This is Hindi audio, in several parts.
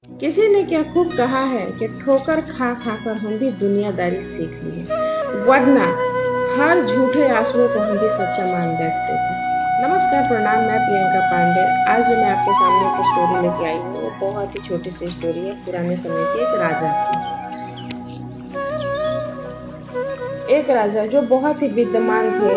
किसी ने क्या खूब कहा है कि ठोकर खा खा कर हम भी दुनियादारी सीख लिए, वरना हर झूठे आंसुओं को हम भी सच्चा मान बैठते थे। नमस्कार, प्रणाम। मैं प्रियंका पांडे। आज जो मैं आपके सामने एक स्टोरी लेके आई हूँ, वो बहुत ही छोटी सी स्टोरी है। पुराने समय के एक राजा की। एक राजा जो बहुत ही विद्यमान थे,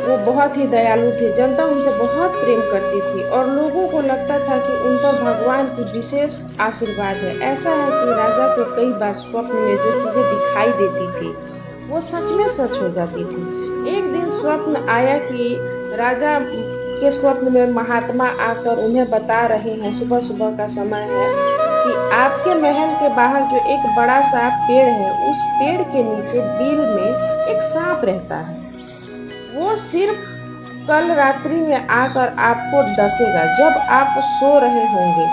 वो बहुत ही दयालु थे। जनता उनसे बहुत प्रेम करती थी और लोगों को लगता था कि उन पर भगवान की विशेष आशीर्वाद है। ऐसा है कि राजा को कई बार स्वप्न में जो चीजें दिखाई देती थी, वो सच में सच हो जाती थी। एक दिन स्वप्न आया कि राजा के स्वप्न में महात्मा आकर उन्हें बता रहे हैं, सुबह सुबह का समय है, कि आपके महल के बाहर जो एक बड़ा सा पेड़ है, उस पेड़ के नीचे बिल में एक सांप रहता है। वो सिर्फ कल रात्रि में आकर आपको डसेगा जब आप सो रहे होंगे।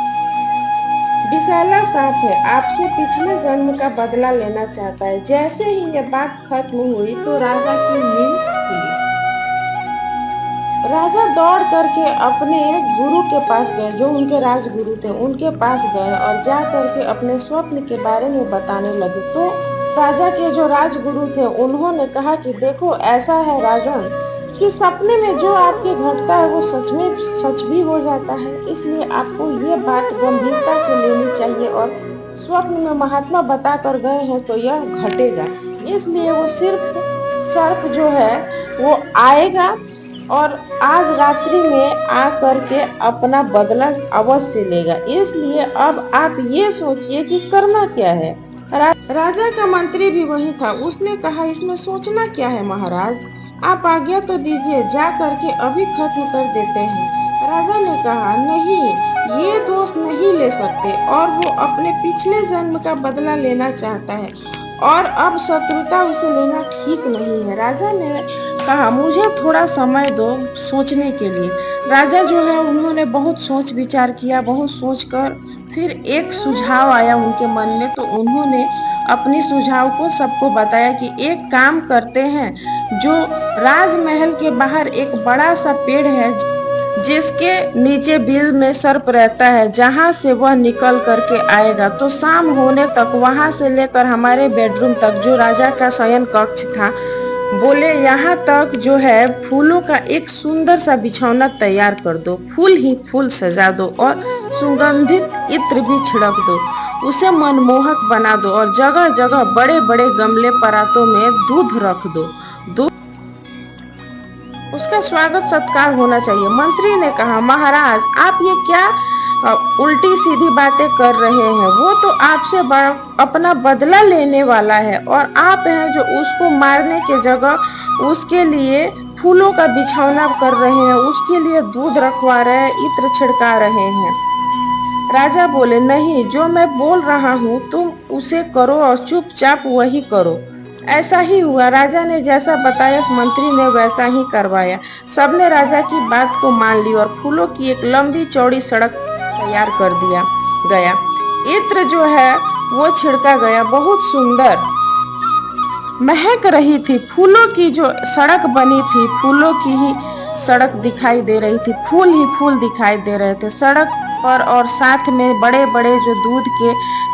विषैला सांप है, आपसे पिछले जन्म का बदला लेना चाहता है। जैसे ही ये बात खत्म हुई तो राजा की नींद खुली। राजा दौड़ करके अपने गुरु के पास गए, जो उनके राजगुरु थे, उनके पास गए और जा करके अपने स्वप्न के बारे में बताने लगे। तो राजा के जो राजगुरु थे, उन्होंने कहा कि देखो, ऐसा है राजन, कि सपने में जो आपके घटता है वो सच में सच भी हो जाता है। इसलिए आपको ये बात गंभीरता से लेनी चाहिए, और स्वप्न में महात्मा बता कर गए हैं तो यह घटेगा। इसलिए वो सिर्फ सर्प जो है वो आएगा और आज रात्रि में आ करके अपना बदला अवश्य लेगा। इसलिए अब आप ये सोचिए कि करना क्या है। राजा का मंत्री भी वही था। उसने कहा, इसमें सोचना क्या है महाराज, आप आज्ञा तो दीजिए, जा करके अभी खत्म कर देते हैं। राजा ने कहा, नहीं, ये दोष नहीं ले सकते, और वो अपने पिछले जन्म का बदला लेना चाहता है और अब शत्रुता उसे लेना ठीक नहीं है। राजा ने कहा, मुझे थोड़ा समय दो सोचने के लिए। राजा जो है, उन्होंने बहुत सोच विचार किया। बहुत सोचकर फिर एक सुझाव आया उनके मन में, तो उन्होंने अपनी सुझाव को सबको बताया कि एक काम करते हैं, जो राजमहल के बाहर एक बड़ा सा पेड़ है, जिसके नीचे बिल में सर्प रहता है, जहां से वह निकल करके आएगा तो शाम होने तक वहां से लेकर हमारे बेडरूम तक, जो राजा का शयन कक्ष था, बोले यहाँ तक जो है फूलों का एक सुंदर सा बिछौना तैयार कर दो, फूल ही फूल सजा दो और सुगंधित इत्र भी छिड़क दो, उसे मनमोहक बना दो और जगह जगह बड़े बड़े गमले परातों में दूध रख दो। उसका स्वागत सत्कार होना चाहिए। मंत्री ने कहा, महाराज, आप ये क्या उल्टी सीधी बातें कर रहे हैं? वो तो आपसे अपना बदला लेने वाला है, और आप हैं जो उसको मारने के जगह उसके लिए फूलों का बिछौना कर रहे हैं, उसके लिए दूध रखवा रहे हैं, इत्र छिड़का रहे हैं। राजा बोले, नहीं, जो मैं बोल रहा हूँ तुम उसे करो और चुपचाप वही करो। ऐसा ही हुआ। राजा ने जैसा बताया, मंत्री ने वैसा ही करवाया। सबने राजा की बात को मान ली और फूलों की एक लंबी चौड़ी सड़क तैयार कर दिया गया। इत्र जो है वो छिड़का गया। बहुत सुंदर महक रही थी। फूलों की जो सड़क बनी थी, फूलों की ही सड़क दिखाई दे रही थी, फूल ही फूल दिखाई दे रहे थे सड़क पर, और साथ में बड़े बड़े जो दूध के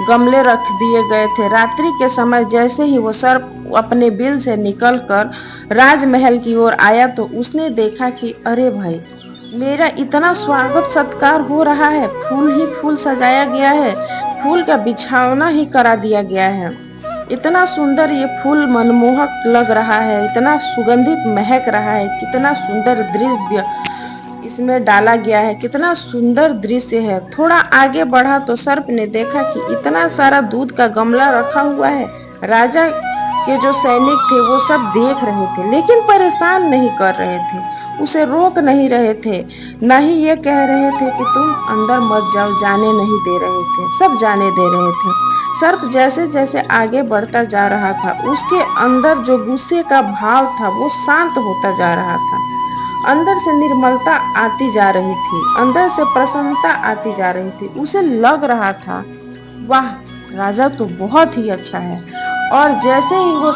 गमले रख दिए गए थे। रात्रि के समय जैसे ही वो सर्प अपने बिल से निकलकर राजमहल की ओर आया, तो उसने देखा कि अरे भाई, मेरा इतना स्वागत सत्कार हो रहा है, फूल ही फूल सजाया गया है, फूल का बिछौना ही करा दिया गया है, इतना सुंदर ये फूल मनमोहक लग रहा है, इतना सुगंधित महक रहा है, कितना सुंदर द्रव्य इसमें डाला गया है, कितना सुंदर दृश्य है। थोड़ा आगे बढ़ा तो सर्प ने देखा कि इतना सारा दूध का गमला रखा हुआ है। राजा के जो सैनिक थे वो सब देख रहे थे, लेकिन परेशान नहीं कर रहे थे, उसे रोक नहीं रहे थे, न ही ये कह रहे थे कि तुम अंदर मत जाओ, जाने नहीं दे रहे थे, सब जाने दे रहे थे। सर्प जैसे जैसे आगे बढ़ता जा रहा था, उसके अंदर जो गुस्से का भाव था वो शांत होता जा रहा था। अंदर से निर्मलता आती जा रही थी, अंदर से प्रसन्नता आती जा रही थी। उसे लग रहा था, वाह, राजा तो बहुत ही अच्छा है। और जैसे ही वो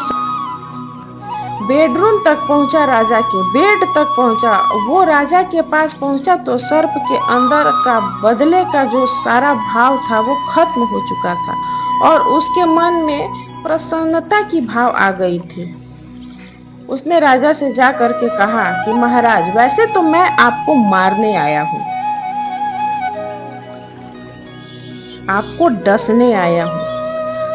बेडरूम तक पहुंचा, राजा के बेड तक पहुंचा। वो राजा के पास पहुंचा तो सर्प के अंदर का बदले का जो सारा भाव था वो खत्म हो चुका था और उसके मन में प्रसन्नता की भाव आ गई थी। उसने राजा से जा करके कहा कि महाराज, वैसे तो मैं आपको मारने आया हूँ, आपको डसने आया हूँ।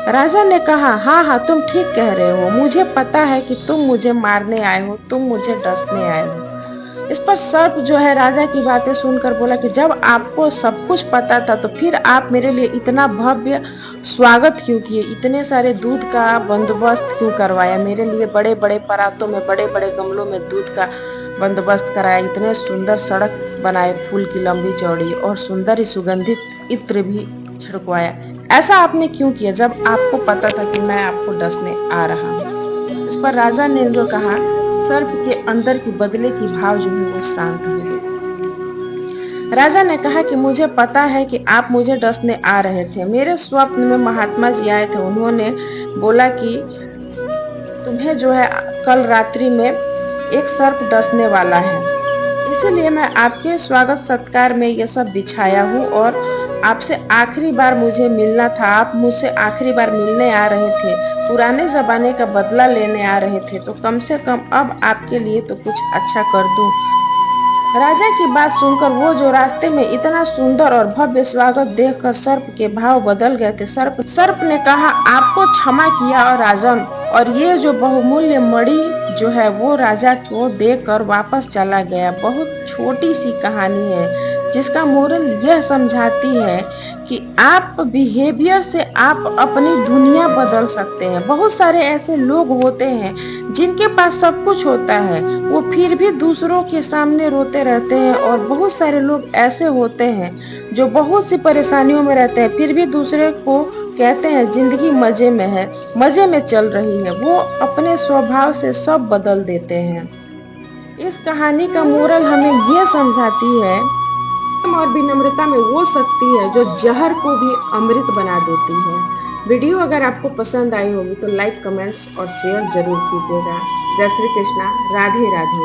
राजा ने कहा, हाँ हाँ, तुम ठीक कह रहे हो, मुझे पता है कि तुम मुझे मारने आए हो, तुम मुझे डसने आए हो। इस पर सर्प जो है राजा की बातें सुनकर बोला कि जब आपको सब कुछ पता था तो फिर आप मेरे लिए इतना भव्य स्वागत क्यों किए, इतने सारे दूध का बंदोबस्त क्यों करवाया, मेरे लिए बड़े बड़े परातों में, बड़े बड़े गमलों में दूध का बंदोबस्त कराया, इतने सुंदर सड़क बनाए, फूल की लंबी चौड़ी और सुंदर ही सुगंधित इत्र भी छिड़कवाया। ऐसा आपने क्यों किया जब आपको पता था कि मैं आपको डसने आ रहा हूँ। इस पर राजा ने जो कहा, सर्प के अंदर की बदले की भाव जो है वो शांत हो गई। राजा ने कहा कि मुझे पता है कि आप मुझे डसने आ रहे थे। मेरे स्वप्न में महात्मा जी आए थे, उन्होंने बोला कि तुम्हें जो है कल रात्रि में एक सर्प डसने वाला है, इसीलिए मैं आपके स्वागत सत्कार में ये सब बिछाया हूँ और आपसे आखिरी बार मुझे मिलना था। आप मुझसे आखिरी बार मिलने आ रहे थे, पुराने जमाने का बदला लेने आ रहे थे, तो कम से कम अब आपके लिए तो कुछ अच्छा कर दूं। राजा की बात सुनकर वो जो रास्ते में इतना सुंदर और भव्य स्वागत देखकर सर्प के भाव बदल गए थे। सर्प ने कहा, आपको क्षमा किया और राजन, और ये जो बहुमूल्य मणि जो है वो राजा को देकर वापस चला गया। बहुत छोटी सी कहानी है जिसका मोरल यह समझाती है कि आप बिहेवियर से आप अपनी दुनिया बदल सकते हैं। बहुत सारे ऐसे लोग होते हैं जिनके पास सब कुछ होता है, वो फिर भी दूसरों के सामने रोते रहते हैं, और बहुत सारे लोग ऐसे होते हैं जो बहुत सी परेशानियों में रहते हैं फिर भी दूसरे को कहते हैं जिंदगी मजे में है, मजे में चल रही है। वो अपने स्वभाव से सब बदल देते हैं। इस कहानी का मोरल हमें ये समझाती है और विनम्रता में वो शक्ति है जो जहर को भी अमृत बना देती है। वीडियो अगर आपको पसंद आई होगी तो लाइक, कमेंट्स और शेयर जरूर कीजिएगा। जय श्री कृष्णा, राधे राधे।